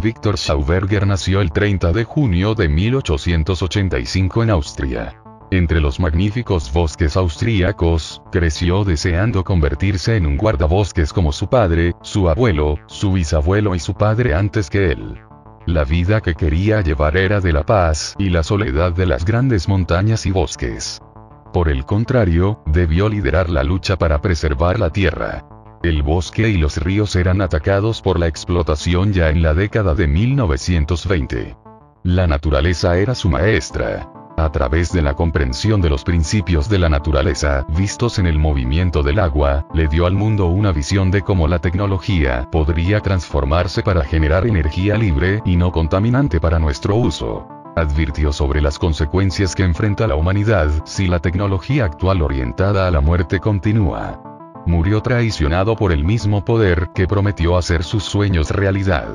Victor Schauberger nació el 30 de junio de 1885 en Austria. Entre los magníficos bosques austríacos, creció deseando convertirse en un guardabosques como su padre, su abuelo, su bisabuelo y su padre antes que él. La vida que quería llevar era de la paz y la soledad de las grandes montañas y bosques. Por el contrario, debió liderar la lucha para preservar la tierra. El bosque y los ríos eran atacados por la explotación ya en la década de 1920. La naturaleza era su maestra. A través de la comprensión de los principios de la naturaleza, vistos en el movimiento del agua, le dio al mundo una visión de cómo la tecnología podría transformarse para generar energía libre y no contaminante para nuestro uso. Advirtió sobre las consecuencias que enfrenta la humanidad si la tecnología actual orientada a la muerte continúa. Murió traicionado por el mismo poder que prometió hacer sus sueños realidad.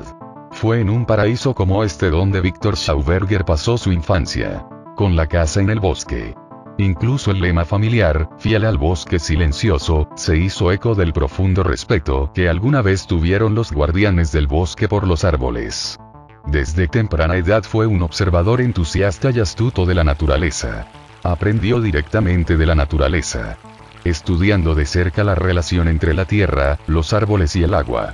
Fue en un paraíso como este donde Victor Schauberger pasó su infancia. Con la casa en el bosque. Incluso el lema familiar, fiel al bosque silencioso, se hizo eco del profundo respeto que alguna vez tuvieron los guardianes del bosque por los árboles. Desde temprana edad fue un observador entusiasta y astuto de la naturaleza. Aprendió directamente de la naturaleza. Estudiando de cerca la relación entre la tierra, los árboles y el agua.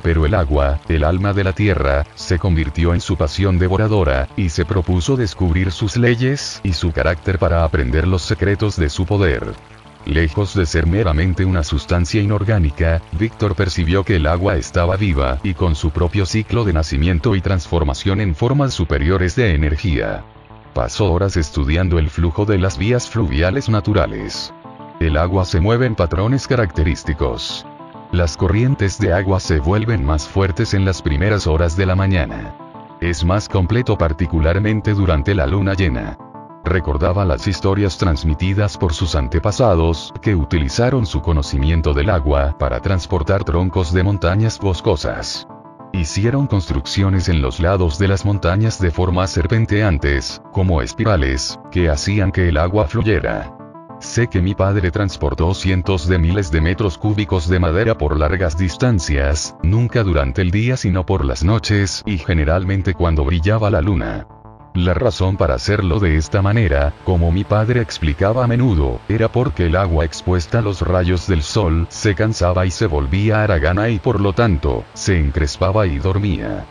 Pero el agua, el alma de la tierra, se convirtió en su pasión devoradora, y se propuso descubrir sus leyes y su carácter para aprender los secretos de su poder. Lejos de ser meramente una sustancia inorgánica, Víctor percibió que el agua estaba viva y con su propio ciclo de nacimiento y transformación en formas superiores de energía. Pasó horas estudiando el flujo de las vías fluviales naturales. El agua se mueve en patrones característicos. Las corrientes de agua se vuelven más fuertes en las primeras horas de la mañana. Es más completo particularmente durante la luna llena. Recordaba las historias transmitidas por sus antepasados, que utilizaron su conocimiento del agua para transportar troncos de montañas boscosas. Hicieron construcciones en los lados de las montañas de formas serpenteantes, como espirales, que hacían que el agua fluyera. Sé que mi padre transportó cientos de miles de metros cúbicos de madera por largas distancias, nunca durante el día sino por las noches y generalmente cuando brillaba la luna. La razón para hacerlo de esta manera, como mi padre explicaba a menudo, era porque el agua expuesta a los rayos del sol se cansaba y se volvía haragana y por lo tanto, se encrespaba y dormía.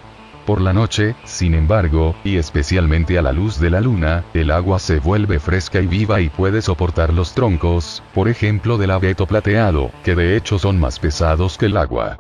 Por la noche, sin embargo, y especialmente a la luz de la luna, el agua se vuelve fresca y viva y puede soportar los troncos, por ejemplo del abeto plateado, que de hecho son más pesados que el agua.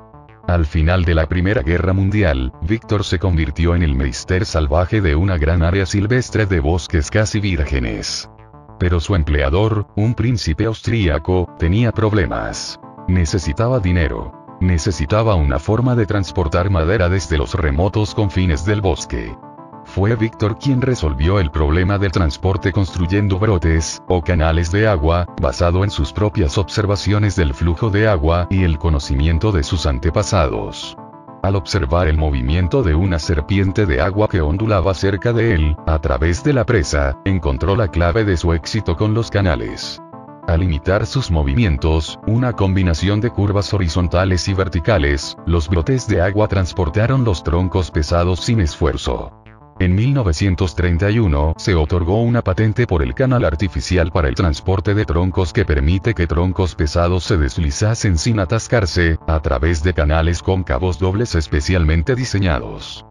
Al final de la Primera Guerra Mundial, Víctor se convirtió en el meister salvaje de una gran área silvestre de bosques casi vírgenes. Pero su empleador, un príncipe austríaco, tenía problemas. Necesitaba dinero. Necesitaba una forma de transportar madera desde los remotos confines del bosque. Fue Víctor quien resolvió el problema del transporte construyendo brotes, o canales de agua, basado en sus propias observaciones del flujo de agua y el conocimiento de sus antepasados. Al observar el movimiento de una serpiente de agua que ondulaba cerca de él, a través de la presa, encontró la clave de su éxito con los canales. Al imitar sus movimientos, una combinación de curvas horizontales y verticales, los brotes de agua transportaron los troncos pesados sin esfuerzo. En 1931, se otorgó una patente por el canal artificial para el transporte de troncos que permite que troncos pesados se deslizasen sin atascarse, a través de canales cóncavos dobles especialmente diseñados.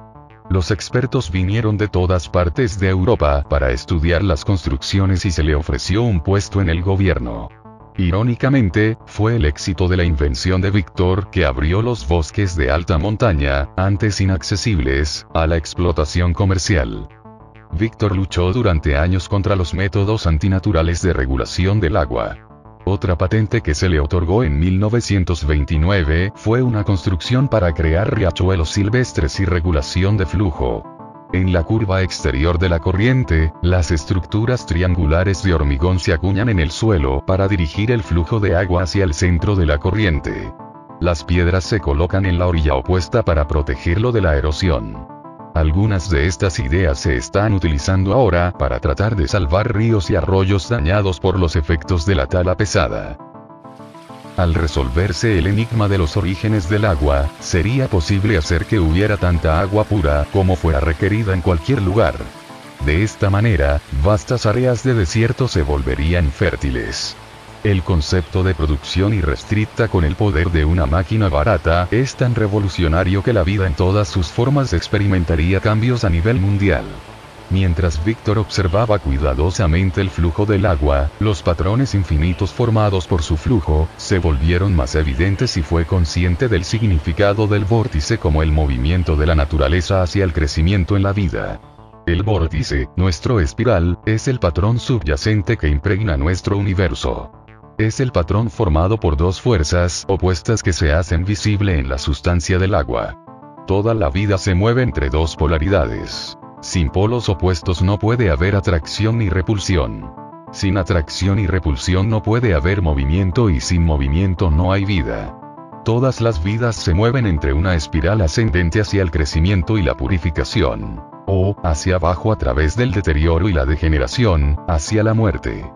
Los expertos vinieron de todas partes de Europa para estudiar las construcciones y se le ofreció un puesto en el gobierno. Irónicamente, fue el éxito de la invención de Víctor que abrió los bosques de alta montaña, antes inaccesibles, a la explotación comercial. Víctor luchó durante años contra los métodos antinaturales de regulación del agua. Otra patente que se le otorgó en 1929 fue una construcción para crear riachuelos silvestres y regulación de flujo. En la curva exterior de la corriente, las estructuras triangulares de hormigón se acuñan en el suelo para dirigir el flujo de agua hacia el centro de la corriente. Las piedras se colocan en la orilla opuesta para protegerlo de la erosión. Algunas de estas ideas se están utilizando ahora para tratar de salvar ríos y arroyos dañados por los efectos de la tala pesada. Al resolverse el enigma de los orígenes del agua, sería posible hacer que hubiera tanta agua pura como fuera requerida en cualquier lugar. De esta manera, vastas áreas de desierto se volverían fértiles. El concepto de producción irrestricta con el poder de una máquina barata es tan revolucionario que la vida en todas sus formas experimentaría cambios a nivel mundial. Mientras Víctor observaba cuidadosamente el flujo del agua, los patrones infinitos formados por su flujo, se volvieron más evidentes y fue consciente del significado del vórtice como el movimiento de la naturaleza hacia el crecimiento en la vida. El vórtice, nuestro espiral, es el patrón subyacente que impregna nuestro universo. Es el patrón formado por dos fuerzas opuestas que se hacen visible en la sustancia del agua. Toda la vida se mueve entre dos polaridades. Sin polos opuestos no puede haber atracción ni repulsión. Sin atracción y repulsión no puede haber movimiento y sin movimiento no hay vida. Todas las vidas se mueven entre una espiral ascendente hacia el crecimiento y la purificación, o hacia abajo a través del deterioro y la degeneración, hacia la muerte.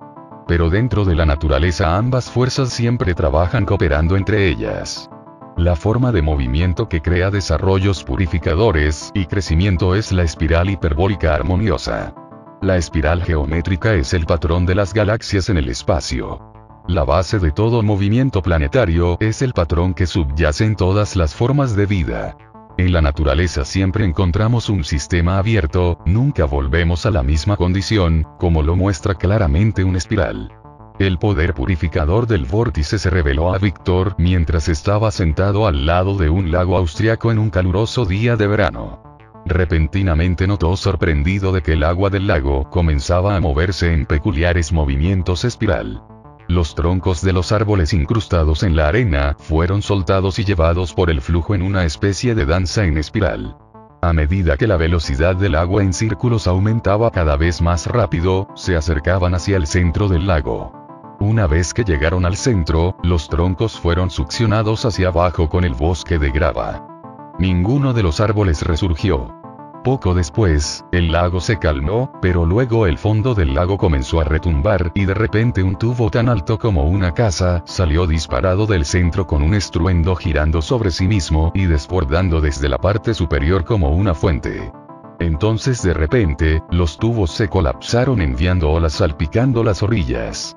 Pero dentro de la naturaleza ambas fuerzas siempre trabajan cooperando entre ellas. La forma de movimiento que crea desarrollos purificadores y crecimiento es la espiral hiperbólica armoniosa. La espiral geométrica es el patrón de las galaxias en el espacio. La base de todo movimiento planetario es el patrón que subyace en todas las formas de vida. En la naturaleza siempre encontramos un sistema abierto, nunca volvemos a la misma condición, como lo muestra claramente una espiral. El poder purificador del vórtice se reveló a Víctor mientras estaba sentado al lado de un lago austriaco en un caluroso día de verano. Repentinamente notó sorprendido de que el agua del lago comenzaba a moverse en peculiares movimientos espiral. Los troncos de los árboles incrustados en la arena fueron soltados y llevados por el flujo en una especie de danza en espiral. A medida que la velocidad del agua en círculos aumentaba cada vez más rápido, se acercaban hacia el centro del lago. Una vez que llegaron al centro, los troncos fueron succionados hacia abajo con el bosque de grava. Ninguno de los árboles resurgió. Poco después, el lago se calmó, pero luego el fondo del lago comenzó a retumbar y de repente un tubo tan alto como una casa salió disparado del centro con un estruendo girando sobre sí mismo y desbordando desde la parte superior como una fuente. Entonces de repente, los tubos se colapsaron enviando olas salpicando las orillas.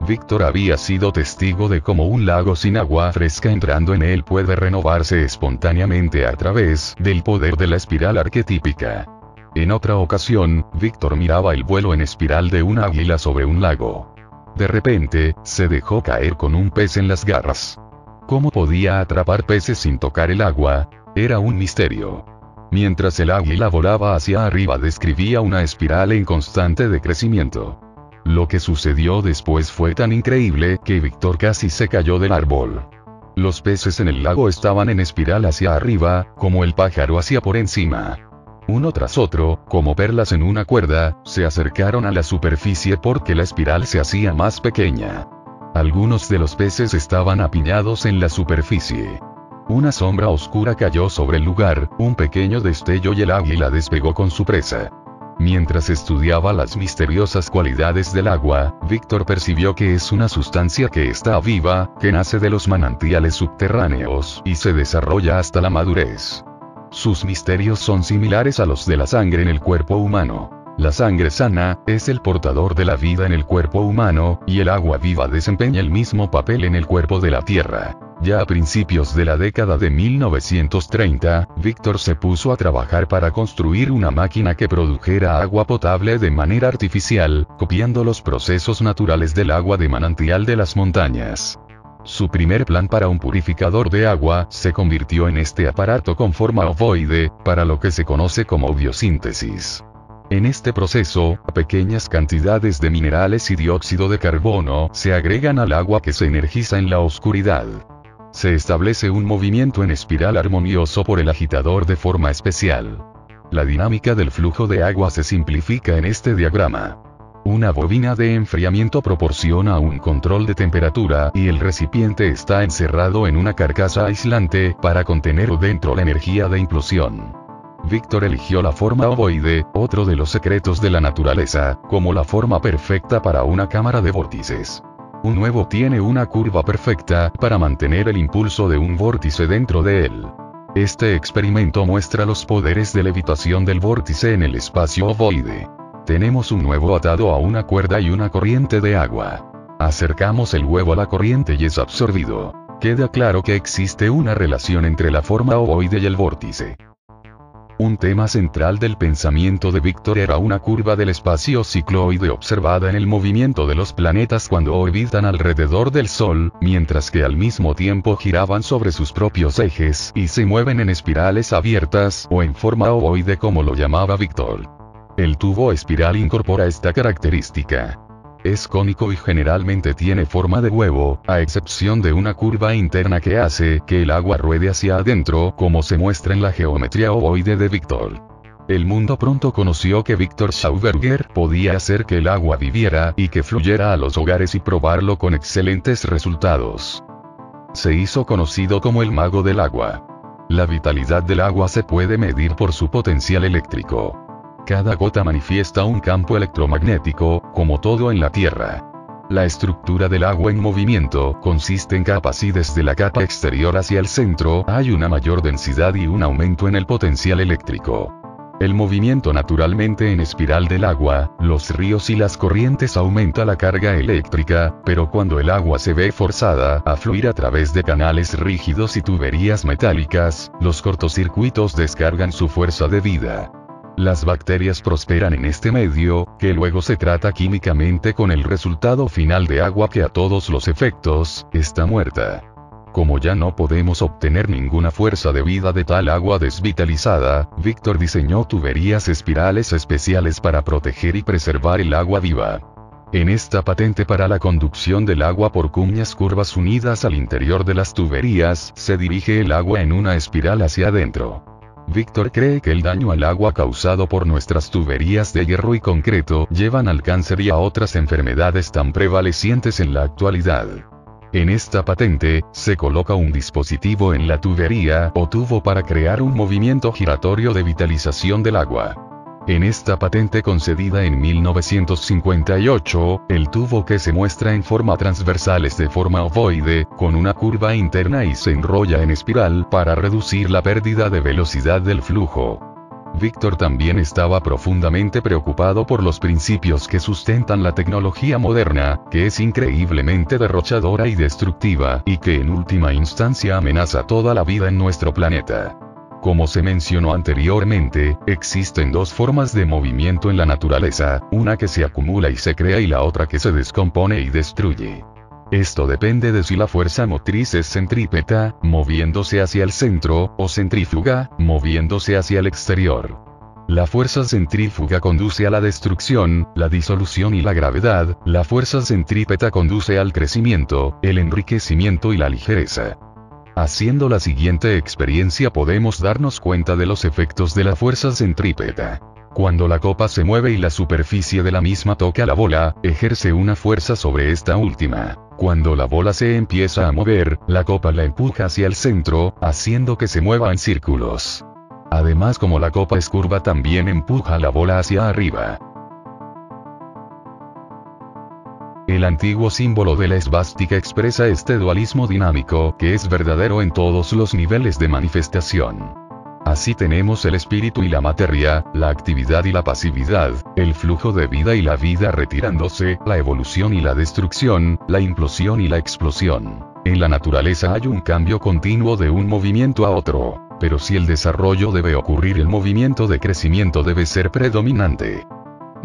Víctor había sido testigo de cómo un lago sin agua fresca entrando en él puede renovarse espontáneamente a través del poder de la espiral arquetípica. En otra ocasión, Víctor miraba el vuelo en espiral de un águila sobre un lago. De repente, se dejó caer con un pez en las garras. ¿Cómo podía atrapar peces sin tocar el agua? Era un misterio. Mientras el águila volaba hacia arriba describía una espiral en constante decrecimiento. Lo que sucedió después fue tan increíble que Víctor casi se cayó del árbol. Los peces en el lago estaban en espiral hacia arriba, como el pájaro hacia por encima. Uno tras otro, como perlas en una cuerda, se acercaron a la superficie porque la espiral se hacía más pequeña. Algunos de los peces estaban apiñados en la superficie. Una sombra oscura cayó sobre el lugar, un pequeño destello y el águila despegó con su presa. Mientras estudiaba las misteriosas cualidades del agua, Víctor percibió que es una sustancia que está viva, que nace de los manantiales subterráneos y se desarrolla hasta la madurez. Sus misterios son similares a los de la sangre en el cuerpo humano. La sangre sana es el portador de la vida en el cuerpo humano, y el agua viva desempeña el mismo papel en el cuerpo de la Tierra. Ya a principios de la década de 1930, Víctor se puso a trabajar para construir una máquina que produjera agua potable de manera artificial, copiando los procesos naturales del agua de manantial de las montañas. Su primer plan para un purificador de agua se convirtió en este aparato con forma ovoide, para lo que se conoce como biosíntesis. En este proceso, pequeñas cantidades de minerales y dióxido de carbono se agregan al agua que se energiza en la oscuridad. Se establece un movimiento en espiral armonioso por el agitador de forma especial. La dinámica del flujo de agua se simplifica en este diagrama. Una bobina de enfriamiento proporciona un control de temperatura y el recipiente está encerrado en una carcasa aislante para contener dentro la energía de implosión. Víctor eligió la forma ovoide, otro de los secretos de la naturaleza, como la forma perfecta para una cámara de vórtices. Un huevo tiene una curva perfecta para mantener el impulso de un vórtice dentro de él. Este experimento muestra los poderes de levitación del vórtice en el espacio ovoide. Tenemos un huevo atado a una cuerda y una corriente de agua. Acercamos el huevo a la corriente y es absorbido. Queda claro que existe una relación entre la forma ovoide y el vórtice. Un tema central del pensamiento de Víctor era una curva del espacio cicloide observada en el movimiento de los planetas cuando orbitan alrededor del Sol, mientras que al mismo tiempo giraban sobre sus propios ejes y se mueven en espirales abiertas o en forma ovoide como lo llamaba Víctor. El tubo espiral incorpora esta característica. Es cónico y generalmente tiene forma de huevo, a excepción de una curva interna que hace que el agua ruede hacia adentro, como se muestra en la geometría ovoide de Víctor. El mundo pronto conoció que Víctor Schauberger podía hacer que el agua viviera y que fluyera a los hogares y probarlo con excelentes resultados. Se hizo conocido como el mago del agua. La vitalidad del agua se puede medir por su potencial eléctrico. Cada gota manifiesta un campo electromagnético, como todo en la Tierra. La estructura del agua en movimiento consiste en capas y desde la capa exterior hacia el centro hay una mayor densidad y un aumento en el potencial eléctrico. El movimiento naturalmente en espiral del agua, los ríos y las corrientes aumenta la carga eléctrica, pero cuando el agua se ve forzada a fluir a través de canales rígidos y tuberías metálicas, los cortocircuitos descargan su fuerza de vida. Las bacterias prosperan en este medio, que luego se trata químicamente con el resultado final de agua que a todos los efectos, está muerta. Como ya no podemos obtener ninguna fuerza de vida de tal agua desvitalizada, Víctor diseñó tuberías espirales especiales para proteger y preservar el agua viva. En esta patente para la conducción del agua por cuñas curvas unidas al interior de las tuberías, se dirige el agua en una espiral hacia adentro. Víctor cree que el daño al agua causado por nuestras tuberías de hierro y concreto llevan al cáncer y a otras enfermedades tan prevalecientes en la actualidad. En esta patente, se coloca un dispositivo en la tubería o tubo para crear un movimiento giratorio de vitalización del agua. En esta patente concedida en 1958, el tubo que se muestra en forma transversal es de forma ovoide, con una curva interna y se enrolla en espiral para reducir la pérdida de velocidad del flujo. Víctor también estaba profundamente preocupado por los principios que sustentan la tecnología moderna, que es increíblemente derrochadora y destructiva, y que en última instancia amenaza toda la vida en nuestro planeta. Como se mencionó anteriormente, existen dos formas de movimiento en la naturaleza, una que se acumula y se crea y la otra que se descompone y destruye. Esto depende de si la fuerza motriz es centrípeta, moviéndose hacia el centro, o centrífuga, moviéndose hacia el exterior. La fuerza centrífuga conduce a la destrucción, la disolución y la gravedad, la fuerza centrípeta conduce al crecimiento, el enriquecimiento y la ligereza. Haciendo la siguiente experiencia podemos darnos cuenta de los efectos de la fuerza centrípeta. Cuando la copa se mueve y la superficie de la misma toca la bola, ejerce una fuerza sobre esta última. Cuando la bola se empieza a mover, la copa la empuja hacia el centro, haciendo que se mueva en círculos. Además, como la copa es curva, también empuja la bola hacia arriba. El antiguo símbolo de la esvástica expresa este dualismo dinámico, que es verdadero en todos los niveles de manifestación. Así tenemos el espíritu y la materia, la actividad y la pasividad, el flujo de vida y la vida retirándose, la evolución y la destrucción, la implosión y la explosión. En la naturaleza hay un cambio continuo de un movimiento a otro, pero si el desarrollo debe ocurrir, el movimiento de crecimiento debe ser predominante.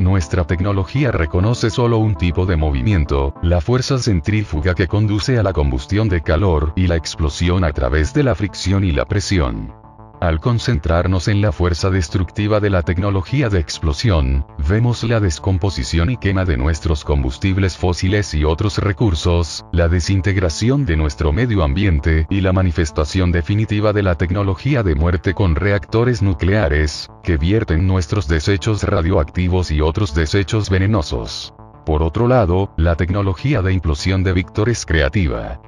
Nuestra tecnología reconoce solo un tipo de movimiento, la fuerza centrífuga que conduce a la combustión de calor y la explosión a través de la fricción y la presión. Al concentrarnos en la fuerza destructiva de la tecnología de explosión, vemos la descomposición y quema de nuestros combustibles fósiles y otros recursos, la desintegración de nuestro medio ambiente y la manifestación definitiva de la tecnología de muerte con reactores nucleares, que vierten nuestros desechos radioactivos y otros desechos venenosos. Por otro lado, la tecnología de implosión de Víctor es creativa.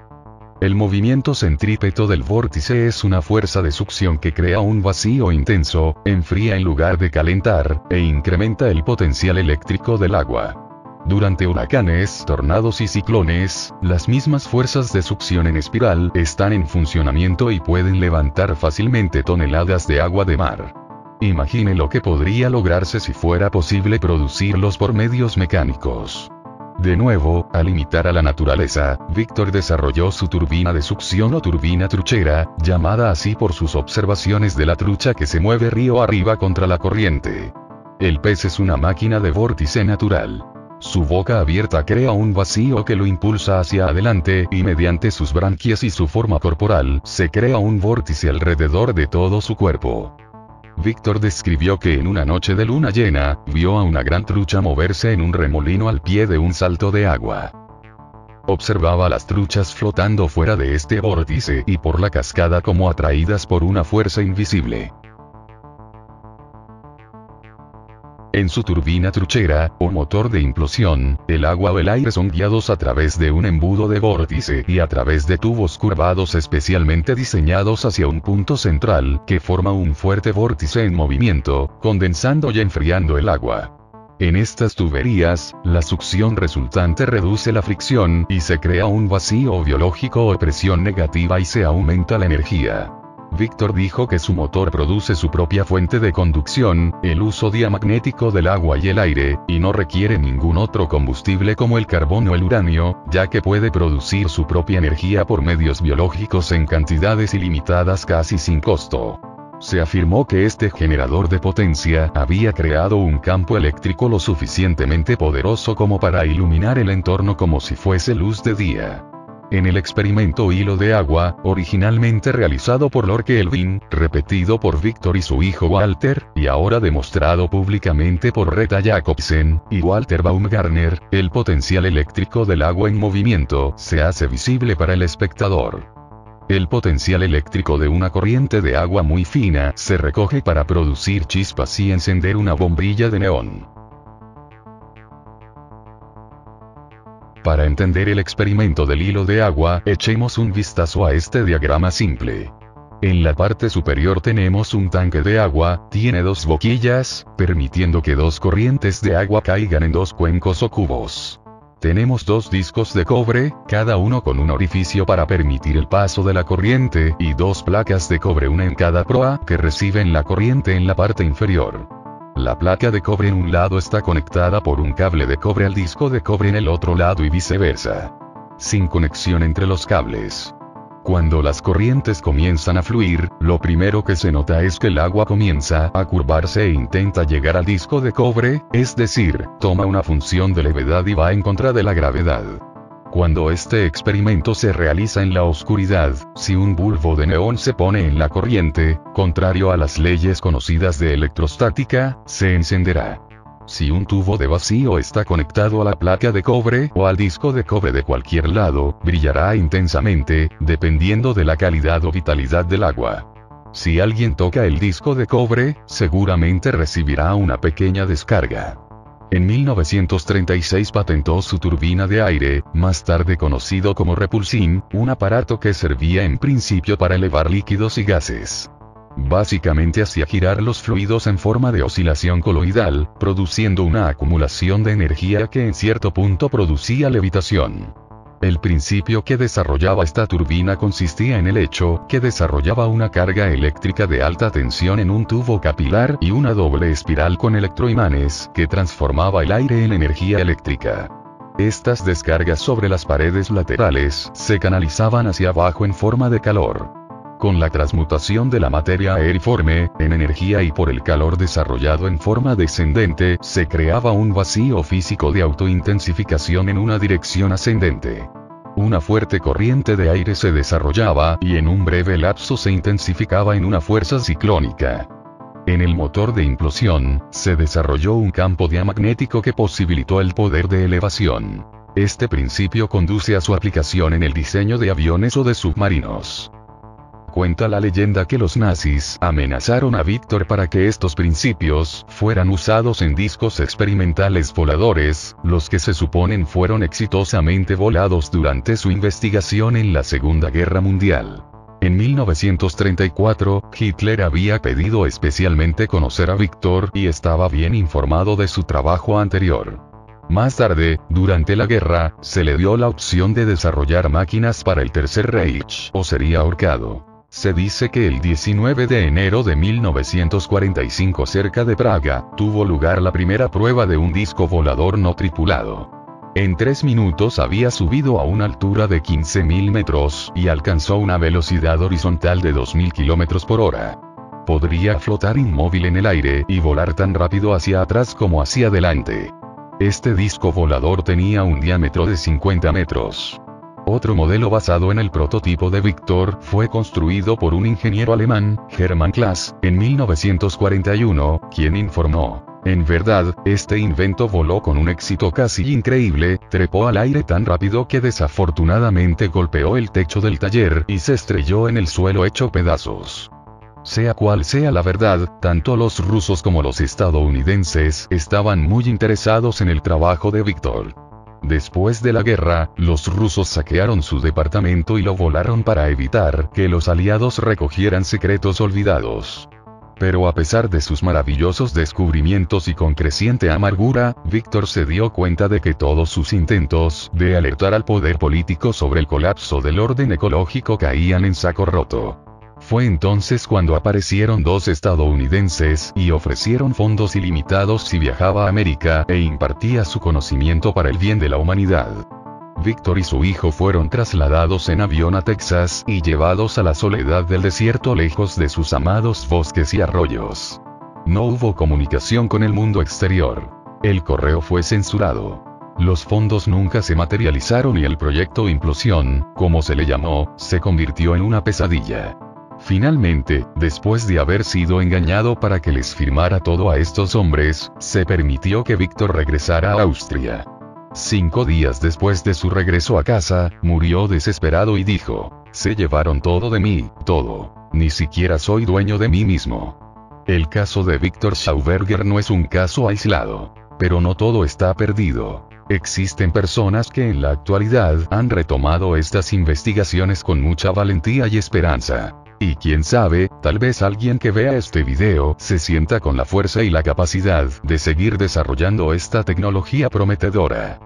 El movimiento centrípeto del vórtice es una fuerza de succión que crea un vacío intenso, enfría en lugar de calentar, e incrementa el potencial eléctrico del agua. Durante huracanes, tornados y ciclones, las mismas fuerzas de succión en espiral están en funcionamiento y pueden levantar fácilmente toneladas de agua de mar. Imagine lo que podría lograrse si fuera posible producirlos por medios mecánicos. De nuevo, al imitar a la naturaleza, Víctor desarrolló su turbina de succión o turbina truchera, llamada así por sus observaciones de la trucha que se mueve río arriba contra la corriente. El pez es una máquina de vórtice natural. Su boca abierta crea un vacío que lo impulsa hacia adelante y mediante sus branquias y su forma corporal, se crea un vórtice alrededor de todo su cuerpo. Víctor describió que en una noche de luna llena, vio a una gran trucha moverse en un remolino al pie de un salto de agua. Observaba las truchas flotando fuera de este vórtice y por la cascada como atraídas por una fuerza invisible. En su turbina truchera, o motor de implosión, el agua o el aire son guiados a través de un embudo de vórtice y a través de tubos curvados especialmente diseñados hacia un punto central, que forma un fuerte vórtice en movimiento, condensando y enfriando el agua. En estas tuberías, la succión resultante reduce la fricción y se crea un vacío biológico o presión negativa y se aumenta la energía. Víctor dijo que su motor produce su propia fuente de conducción, el uso diamagnético del agua y el aire, y no requiere ningún otro combustible como el carbón o el uranio, ya que puede producir su propia energía por medios biológicos en cantidades ilimitadas casi sin costo. Se afirmó que este generador de potencia había creado un campo eléctrico lo suficientemente poderoso como para iluminar el entorno como si fuese luz de día. En el experimento hilo de agua, originalmente realizado por Lord Kelvin, repetido por Víctor y su hijo Walter, y ahora demostrado públicamente por Rita Jacobsen y Walter Baumgartner, el potencial eléctrico del agua en movimiento se hace visible para el espectador. El potencial eléctrico de una corriente de agua muy fina se recoge para producir chispas y encender una bombilla de neón. Para entender el experimento del hilo de agua, echemos un vistazo a este diagrama simple. En la parte superior tenemos un tanque de agua, tiene dos boquillas, permitiendo que dos corrientes de agua caigan en dos cuencos o cubos. Tenemos dos discos de cobre, cada uno con un orificio para permitir el paso de la corriente, y dos placas de cobre, una en cada proa, que reciben la corriente en la parte inferior. La placa de cobre en un lado está conectada por un cable de cobre al disco de cobre en el otro lado y viceversa. Sin conexión entre los cables. Cuando las corrientes comienzan a fluir, lo primero que se nota es que el agua comienza a curvarse e intenta llegar al disco de cobre, es decir, toma una función de levedad y va en contra de la gravedad. Cuando este experimento se realiza en la oscuridad, si un bulbo de neón se pone en la corriente, contrario a las leyes conocidas de electrostática, se encenderá. Si un tubo de vacío está conectado a la placa de cobre o al disco de cobre de cualquier lado, brillará intensamente, dependiendo de la calidad o vitalidad del agua. Si alguien toca el disco de cobre, seguramente recibirá una pequeña descarga. En 1936 patentó su turbina de aire, más tarde conocido como repulsín, un aparato que servía en principio para elevar líquidos y gases. Básicamente hacía girar los fluidos en forma de oscilación coloidal, produciendo una acumulación de energía que en cierto punto producía levitación. El principio que desarrollaba esta turbina consistía en el hecho que desarrollaba una carga eléctrica de alta tensión en un tubo capilar y una doble espiral con electroimanes que transformaba el aire en energía eléctrica. Estas descargas sobre las paredes laterales se canalizaban hacia abajo en forma de calor. Con la transmutación de la materia aeriforme en energía y por el calor desarrollado en forma descendente, se creaba un vacío físico de autointensificación en una dirección ascendente. Una fuerte corriente de aire se desarrollaba y en un breve lapso se intensificaba en una fuerza ciclónica. En el motor de implosión, se desarrolló un campo diamagnético que posibilitó el poder de elevación. Este principio conduce a su aplicación en el diseño de aviones o de submarinos. Cuenta la leyenda que los nazis amenazaron a Víctor para que estos principios fueran usados en discos experimentales voladores, los que se suponen fueron exitosamente volados durante su investigación en la Segunda Guerra Mundial. En 1934, Hitler había pedido especialmente conocer a Víctor y estaba bien informado de su trabajo anterior. Más tarde, durante la guerra, se le dio la opción de desarrollar máquinas para el Tercer Reich o sería ahorcado. Se dice que el 19 de enero de 1945 cerca de Praga, tuvo lugar la primera prueba de un disco volador no tripulado. En 3 minutos había subido a una altura de 15.000 metros y alcanzó una velocidad horizontal de 2.000 km por hora. Podría flotar inmóvil en el aire y volar tan rápido hacia atrás como hacia adelante. Este disco volador tenía un diámetro de 50 metros. Otro modelo basado en el prototipo de Victor fue construido por un ingeniero alemán, Hermann Klaas, en 1941, quien informó: en verdad, este invento voló con un éxito casi increíble, trepó al aire tan rápido que desafortunadamente golpeó el techo del taller y se estrelló en el suelo hecho pedazos. Sea cual sea la verdad, tanto los rusos como los estadounidenses estaban muy interesados en el trabajo de Victor. Después de la guerra, los rusos saquearon su departamento y lo volaron para evitar que los aliados recogieran secretos olvidados. Pero a pesar de sus maravillosos descubrimientos y con creciente amargura, Victor se dio cuenta de que todos sus intentos de alertar al poder político sobre el colapso del orden ecológico caían en saco roto. Fue entonces cuando aparecieron 2 estadounidenses y ofrecieron fondos ilimitados si viajaba a América e impartía su conocimiento para el bien de la humanidad. Victor y su hijo fueron trasladados en avión a Texas y llevados a la soledad del desierto lejos de sus amados bosques y arroyos. No hubo comunicación con el mundo exterior. El correo fue censurado. Los fondos nunca se materializaron y el proyecto Implosión, como se le llamó, se convirtió en una pesadilla. Finalmente, después de haber sido engañado para que les firmara todo a estos hombres, se permitió que Victor regresara a Austria. 5 días después de su regreso a casa, murió desesperado y dijo: se llevaron todo de mí, todo. Ni siquiera soy dueño de mí mismo. El caso de Victor Schauberger no es un caso aislado. Pero no todo está perdido. Existen personas que en la actualidad han retomado estas investigaciones con mucha valentía y esperanza. Y quién sabe, tal vez alguien que vea este video se sienta con la fuerza y la capacidad de seguir desarrollando esta tecnología prometedora.